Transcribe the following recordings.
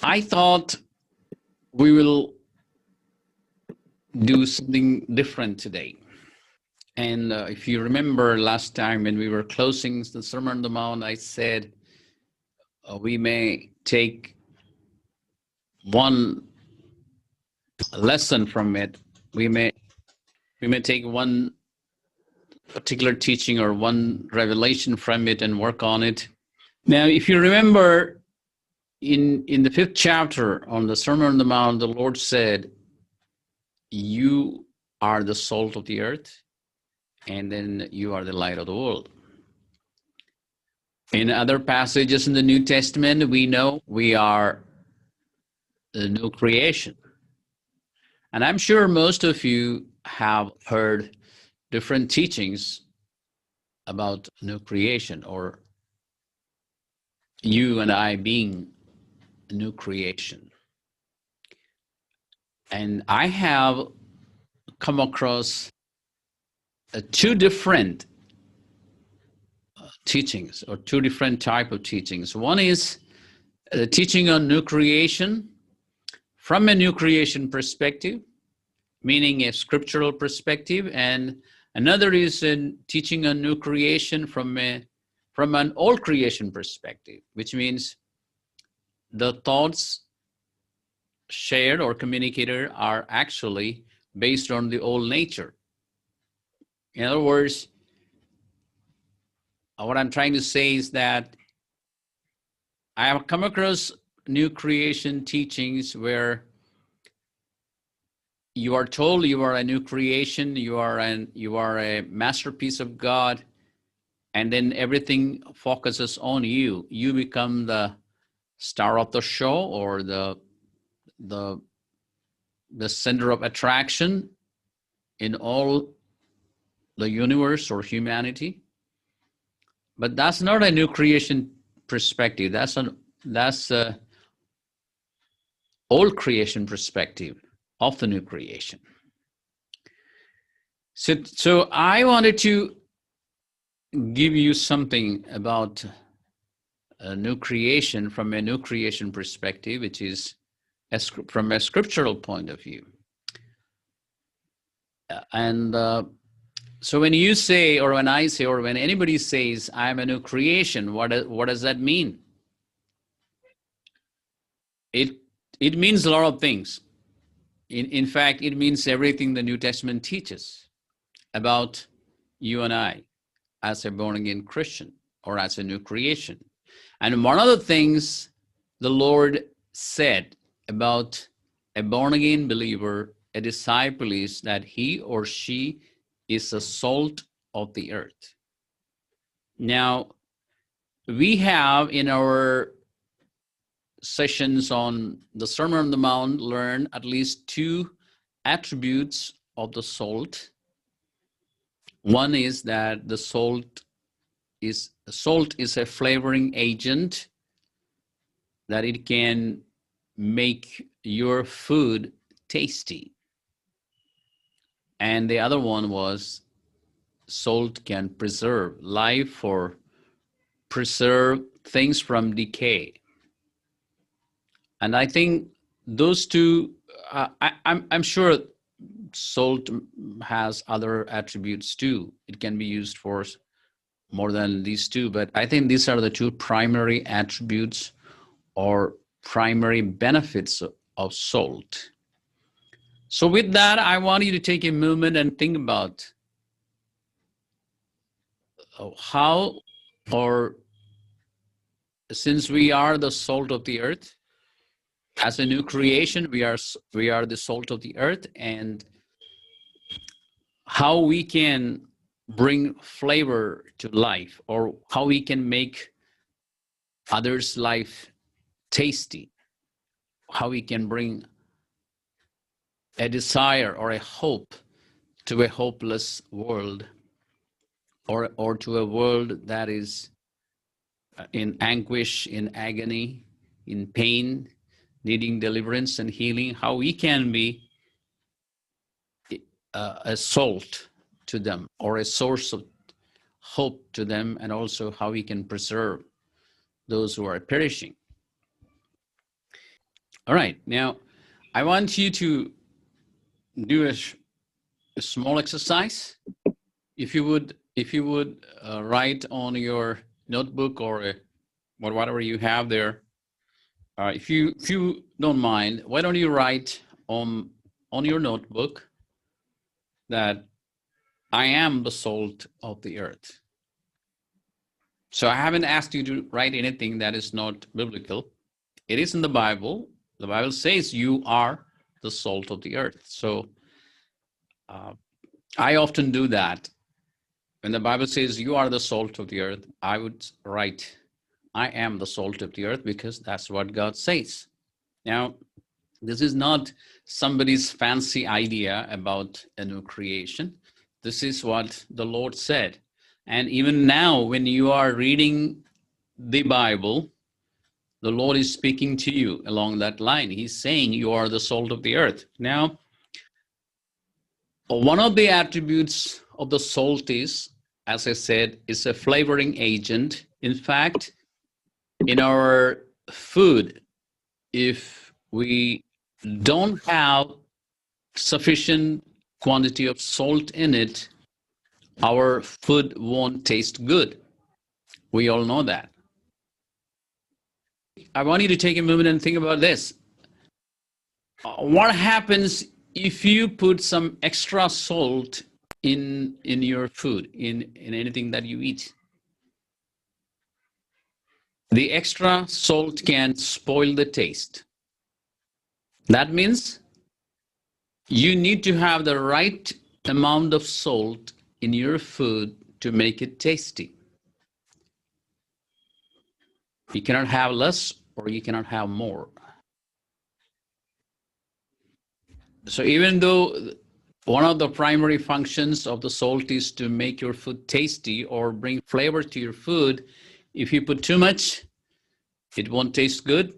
I thought we will do something different today. And if you remember last time when we were closing the Sermon on the Mount, I said we may take one lesson from it. We may take one particular teaching or one revelation from it and work on it. Now, if you remember in the 5th chapter on the Sermon on the Mount, the Lord said, "You are the salt of the earth, and then you are the light of the world." In other passages in the New Testament, we know we are the new creation. And I'm sure most of you have heard different teachings about new creation, or you and I being a new creation. And I have come across two different teachings, or two different type of teachings. One is the teaching on new creation from a new creation perspective, meaning a scriptural perspective, and another is in teaching on new creation from an old creation perspective, which means the thoughts shared or communicated are actually based on the old nature. In other words, what I'm trying to say is that I have come across new creation teachings where you are told you are a new creation, you are a masterpiece of God, and then everything focuses on you. You become the star of the show, or the center of attraction in all the universe or humanity. But that's not a new creation perspective. That's a old creation perspective of the new creation. So I wanted to give you something about a new creation from a new creation perspective, which is from a scriptural point of view. And so when you say, or when I say, or when anybody says, I'm a new creation, what does that mean? It means a lot of things. In fact, it means everything the New Testament teaches about you and I as a born-again Christian, or as a new creation. And one of the things the Lord said about a born-again believer, a disciple, is that he or she is the salt of the earth. Now, we have in our sessions on the Sermon on the Mount learned at least two attributes of the salt. One is that the salt is a flavoring agent, that it can make your food tasty. And the other one was salt can preserve life or preserve things from decay. And I think those two, I'm sure salt has other attributes too. It can be used for more than these two, but I think these are the two primary attributes or primary benefits of salt. So with that, I want you to take a moment and think about how, or since we are the salt of the earth, as a new creation, we are the salt of the earth, and how we can bring flavor to life, or how we can make others' life tasty, how we can bring a desire or a hope to a hopeless world, or to a world that is in anguish, in agony, in pain, needing deliverance and healing, how we can be a salt to them, or a source of hope to them, and also how we can preserve those who are perishing. All right. Now, I want you to do a small exercise. If you would write on your notebook or whatever you have there. If you don't mind, why don't you write on your notebook that I am the salt of the earth. So I haven't asked you to write anything that is not biblical. It is in the Bible. The Bible says you are the salt of the earth. So uh, I often do that. When the Bible says you are the salt of the earth, I would write, I am the salt of the earth, because that's what God says. Now, this is not somebody's fancy idea about a new creation. This is what the Lord said. And even now, when you are reading the Bible, the Lord is speaking to you along that line. He's saying you are the salt of the earth. Now, one of the attributes of the salt is, as I said, is a flavoring agent. In fact, in our food, if we don't have sufficient quantity of salt in it, our food won't taste good. We all know that. I want you to take a moment and think about this. What happens if you put some extra salt in your food, in anything that you eat? The extra salt can spoil the taste. That means you need to have the right amount of salt in your food to make it tasty. You cannot have less or you cannot have more. So even though one of the primary functions of the salt is to make your food tasty or bring flavor to your food, if you put too much, it won't taste good,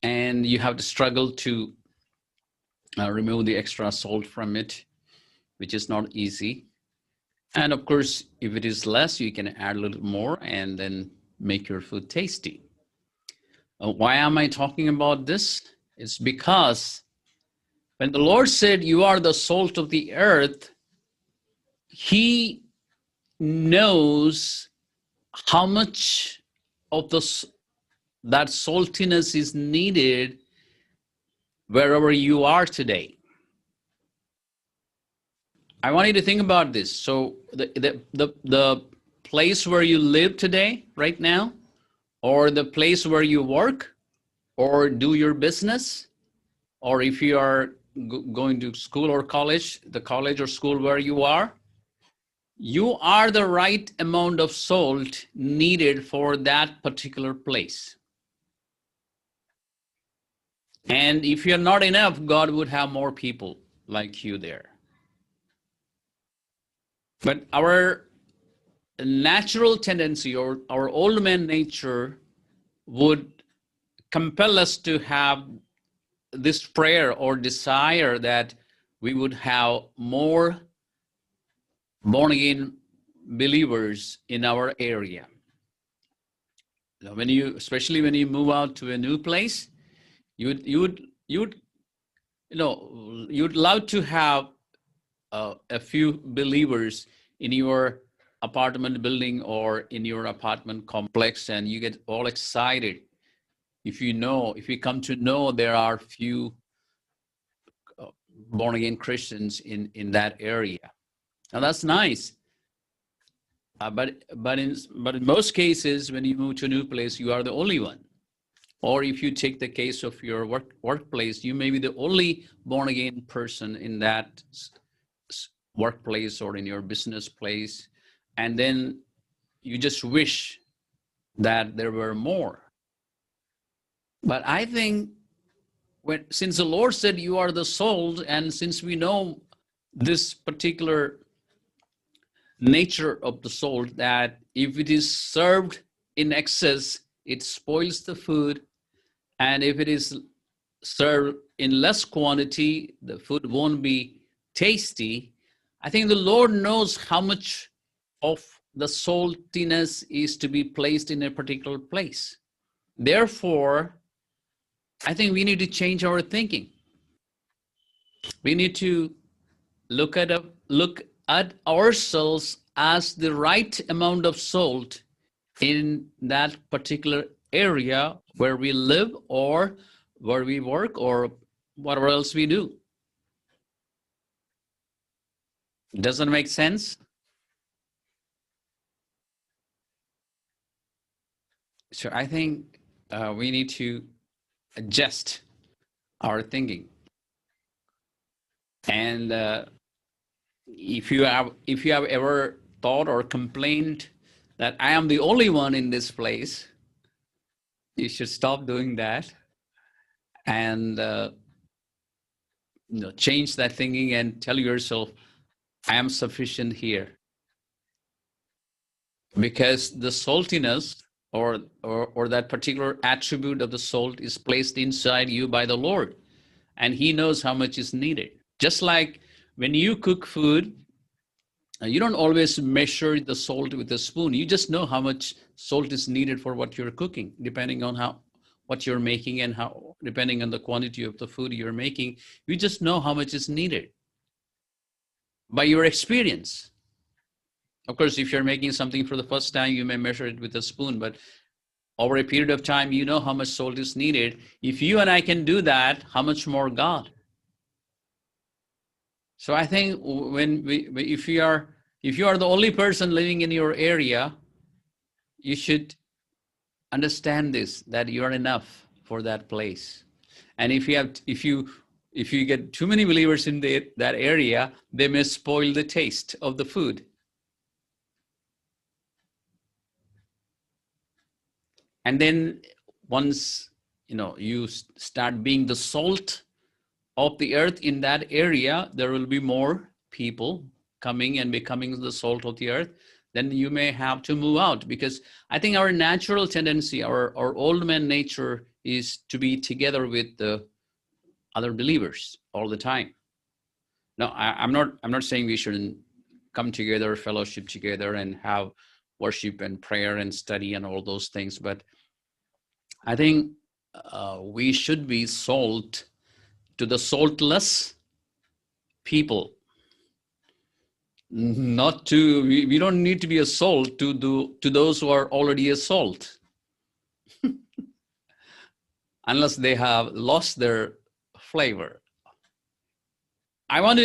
and you have to struggle to remove the extra salt from it, which is not easy. And of course, if it is less, you can add a little more and then make your food tasty. Why am I talking about this? It's because when the Lord said, you are the salt of the earth, he knows how much of that saltiness is needed wherever you are today. I want you to think about this. So the place where you live today, right now, or the place where you work or do your business, or if you are going to school or college, the college or school where you are the right amount of salt needed for that particular place. And if you're not enough, God would have more people like you there. But our natural tendency, or our old man nature, would compel us to have this prayer or desire that we would have more born again believers in our area. When you, especially when you move out to a new place, you'd love to have a few believers in your apartment building or in your apartment complex, and you get all excited if you come to know there are few born again Christians in that area. Now that's nice. But in most cases, when you move to a new place, you are the only one. Or if you take the case of your workplace, you may be the only born again person in that workplace or in your business place. And then you just wish that there were more. But I think since the Lord said you are the salt, and since we know this particular nature of the salt, that if it is served in excess, it spoils the food. And if it is served in less quantity, the food won't be tasty. I think the Lord knows how much of the saltiness is to be placed in a particular place. Therefore, I think we need to change our thinking. We need to look at ourselves as the right amount of salt in that particular area where we live or where we work or whatever else we do. Doesn't make sense? So I think we need to adjust our thinking. And if you have ever thought or complained that I am the only one in this place, you should stop doing that and change that thinking and tell yourself, I am sufficient here. Because the saltiness or that particular attribute of the salt is placed inside you by the Lord, and He knows how much is needed. Just like when you cook food, you don't always measure the salt with a spoon. You just know how much salt is needed for what you're cooking, depending on what you're making and how, depending on the quantity of the food you're making. You just know how much is needed by your experience. Of course, if you're making something for the first time, you may measure it with a spoon, but over a period of time, you know how much salt is needed. If you and I can do that, how much more God? So I think if you are the only person living in your area, you should understand this, that you are enough for that place. And if you get too many believers in that area, they may spoil the taste of the food. And then once you start being the salt of the earth in that area, there will be more people coming and becoming the salt of the earth. Then you may have to move out, because I think our natural tendency, our old man nature, is to be together with the other believers all the time. No, I'm not saying we shouldn't come together, fellowship together, and have worship and prayer and study and all those things, but I think we should be salt to the saltless people. Not to, we don't need to be a salt to those who are already a salt, unless they have lost their flavor. I want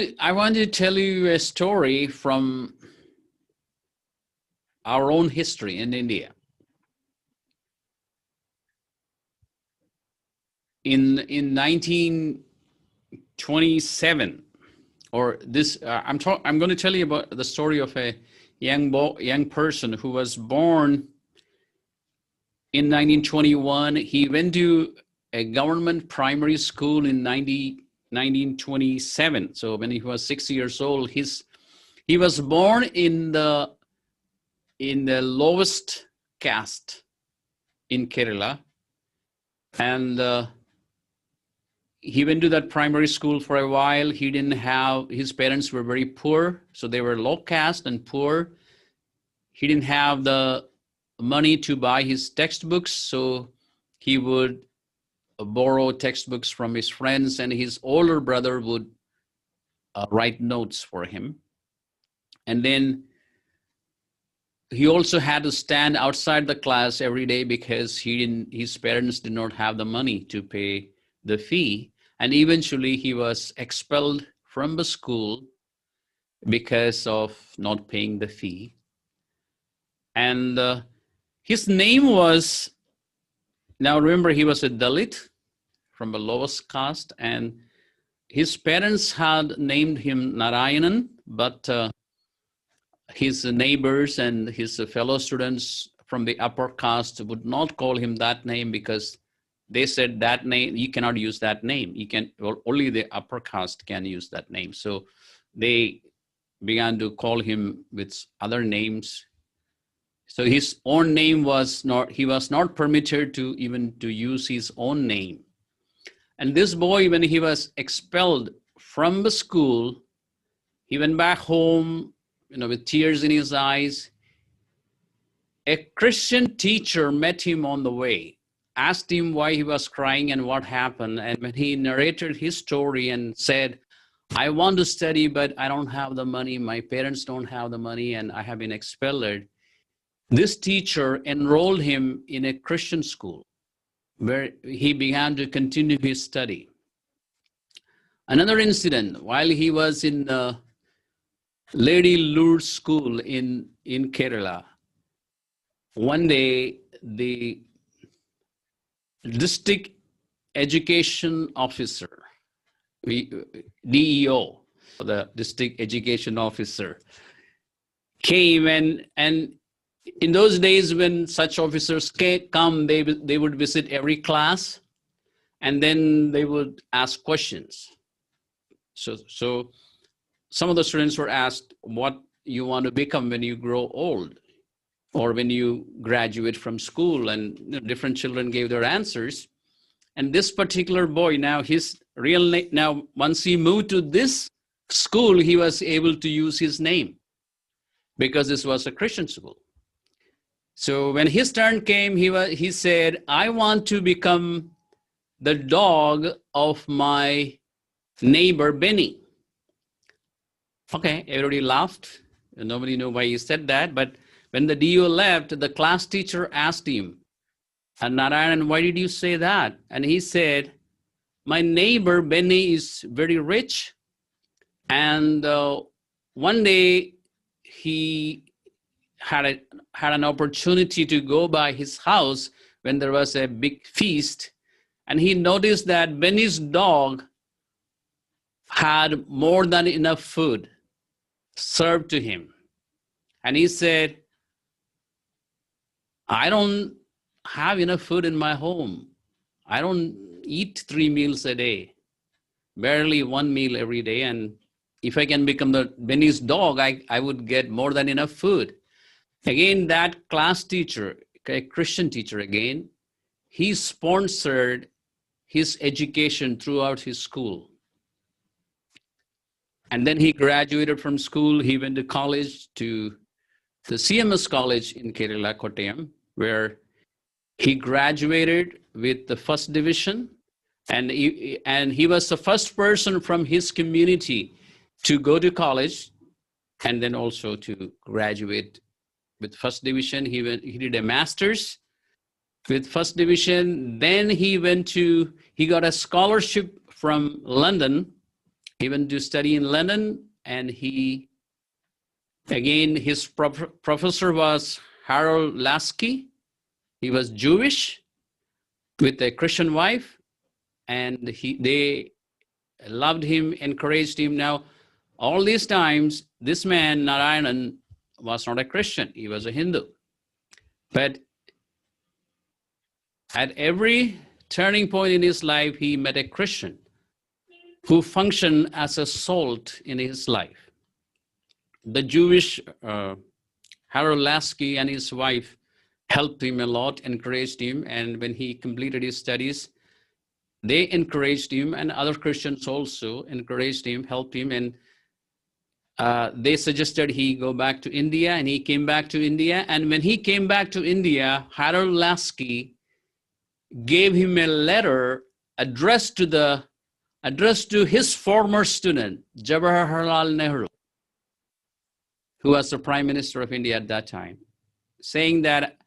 to tell you a story from our own history in India. In 1927, or this, I'm going to tell you about the story of a young person who was born in 1921. He went to a government primary school in 1927. So when he was 6 years old, he was born in the lowest caste in Kerala, and he went to that primary school for a while. He didn't have, his parents were very poor, so they were low caste and poor. He didn't have the money to buy his textbooks, so he would borrow textbooks from his friends, and his older brother would write notes for him. And then he also had to stand outside the class every day because his parents did not have the money to pay the fee. And eventually he was expelled from the school because of not paying the fee. And his name was, now remember, he was a Dalit from the lowest caste, and his parents had named him Narayanan, but his neighbors and his fellow students from the upper caste would not call him that name, because they said that name, you cannot use that name. You can, well, only the upper caste can use that name. So they began to call him with other names. So his own name was not, he was not permitted to even to use his own name. And this boy, when he was expelled from the school, he went back home, with tears in his eyes. A Christian teacher met him on the way asked him why he was crying and what happened. And when he narrated his story and said, I want to study, but I don't have the money. My parents don't have the money, and I have been expelled. This teacher enrolled him in a Christian school where he began to continue his study. Another incident, while he was in Lady Lourdes School in Kerala, one day the district education officer, DEO, the district education officer, came, and in those days when such officers come, they would visit every class, and then they would ask questions. So some of the students were asked what you want to become when you grow old or when you graduate from school, and different children gave their answers. And this particular boy, now his real name, now once he moved to this school, he was able to use his name because this was a Christian school. So when his turn came, he said, I want to become the dog of my neighbor Benny. Okay, everybody laughed. Nobody knew why he said that. But when the DO left, the class teacher asked him, Narayan, why did you say that? And he said, my neighbor Benny is very rich. And one day he had an opportunity to go by his house when there was a big feast. And he noticed that Benny's dog had more than enough food served to him. And he said, I don't have enough food in my home. I don't eat 3 meals a day, barely 1 meal every day. And if I can become the Benny's dog, I would get more than enough food. Again, that class teacher, a Christian teacher again, he sponsored his education throughout his school. And then he graduated from school. He went to college, to the CMS College in Kerala, Kottayam, where he graduated with the first division. And he was the first person from his community to go to college and then also to graduate with first division. He did a master's with first division. Then he got a scholarship from London. He went to study in London, and his professor was Harold Lasky. He was Jewish with a Christian wife, and they loved him, encouraged him. Now, all these times, this man, Narayanan, was not a Christian. He was a Hindu. But at every turning point in his life, he met a Christian who functioned as a salt in his life. The Jewish Harold Lasky and his wife helped him a lot, encouraged him, and when he completed his studies, they encouraged him, and other Christians also encouraged him, helped him, and they suggested he go back to India, and he came back to India. And when he came back to India, Harold Lasky gave him a letter addressed to his former student, Jawaharlal Nehru, who was the Prime Minister of India at that time, saying that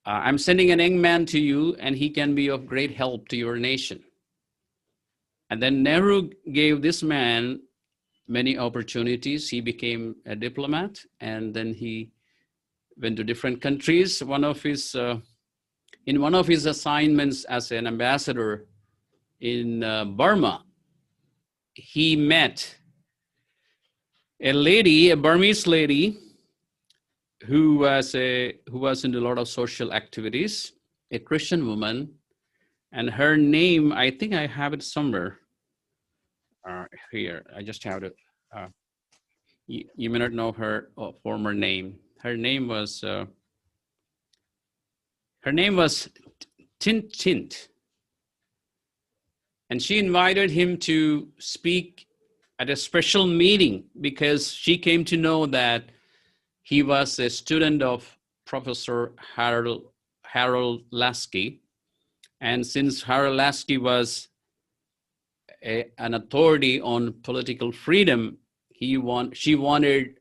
I'm sending a young man to you, and he can be of great help to your nation. And then Nehru gave this man many opportunities. He became a diplomat, and then he went to different countries. In one of his assignments as an ambassador in Burma, he met a Burmese lady who was into a lot of social activities, a Christian woman, and her name, I think I have it somewhere here. I just have to. You may not know her former name. Her name was Tint Tint. And she invited him to speak at a special meeting because she came to know that he was a student of Professor Harold Lasky. And since Harold Lasky was an authority on political freedom, she wanted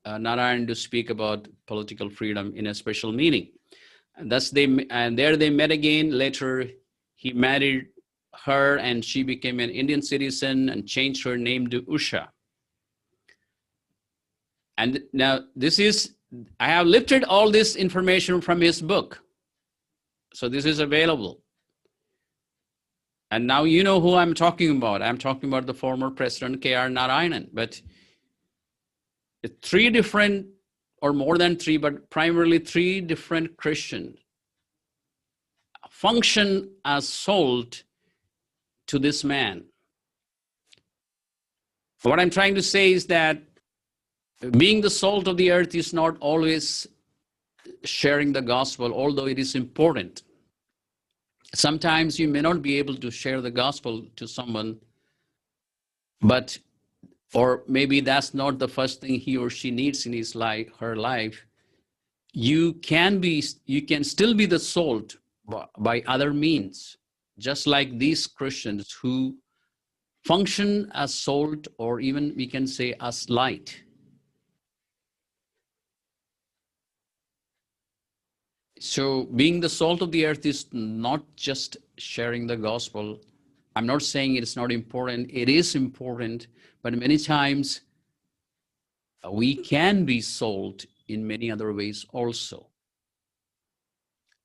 Narayan to speak about political freedom in a special meeting. And there they met again. Later, he married her, and she became an Indian citizen and changed her name to Usha. And now I have lifted all this information from his book. So this is available. And now you know who I'm talking about. I'm talking about the former president, K.R. Narayanan. But three different, or more than three, but primarily three different Christians function as salt to this man. What I'm trying to say is that being the salt of the earth is not always sharing the gospel, although it is important. Sometimes you may not be able to share the gospel to someone, or maybe that's not the first thing he or she needs in his life, her life. You can still be the salt by other means, just like these Christians who function as salt, or even we can say as light. So being the salt of the earth is not just sharing the gospel. I'm not saying it's not important. It is important, but many times we can be salt in many other ways also,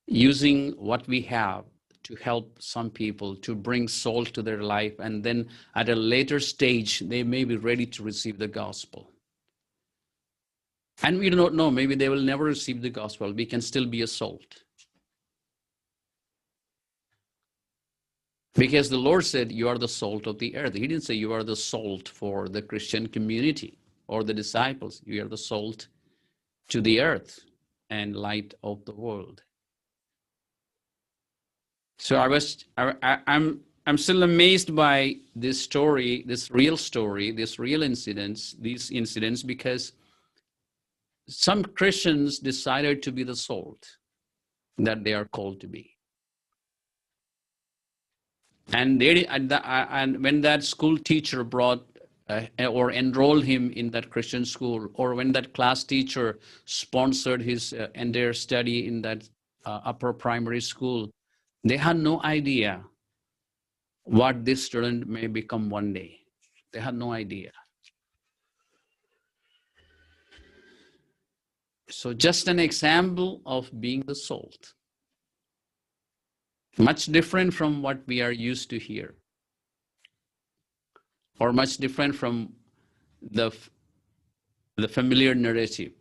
using what we have to help some people, to bring salt to their life, and then at a later stage, they may be ready to receive the gospel. And we do not know, maybe they will never receive the gospel. We can still be a salt. Because the Lord said, you are the salt of the earth. He didn't say you are the salt for the Christian community or the disciples. You are the salt to the earth and light of the world. So I'm still amazed by this story, this real incidents, these incidents, because some Christians decided to be the salt that they are called to be. And when that school teacher brought or enrolled him in that Christian school, or when that class teacher sponsored his entire study in that upper primary school, they had no idea what this student may become one day. They had no idea. So just an example of being the salt. Much different from what we are used to here, or much different from the familiar narrative.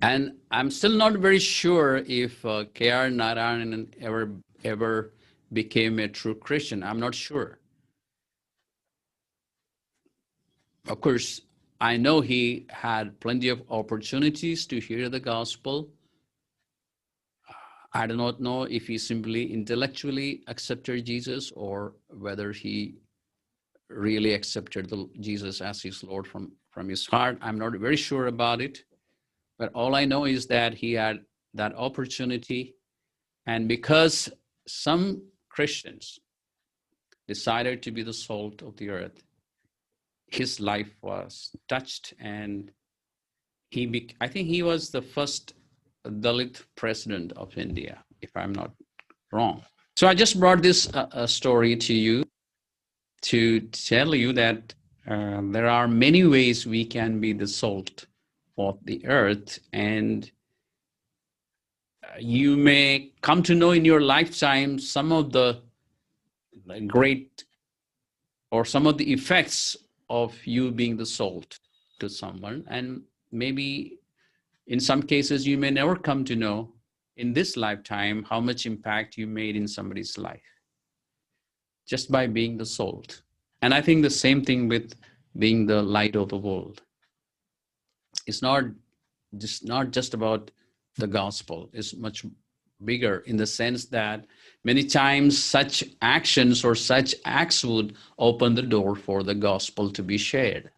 And I'm still not very sure if K.R. Narayanan ever became a true Christian. I'm not sure. Of course, I know he had plenty of opportunities to hear the gospel. I do not know if he simply intellectually accepted Jesus, or whether he really accepted Jesus as his Lord from his heart. I'm not very sure about it. But all I know is that he had that opportunity. And because some Christians decided to be the salt of the earth, his life was touched. And I think he was the first Dalit president of India, if I'm not wrong. So I just brought this story to you to tell you that there are many ways we can be the salt of the earth. And you may come to know in your lifetime some of the great, or some of the effects of you being the salt to someone. And maybe in some cases, you may never come to know in this lifetime how much impact you made in somebody's life just by being the salt. And I think the same thing with being the light of the world. It's not just about the gospel. It's much bigger, in the sense that many times such actions or such acts would open the door for the gospel to be shared.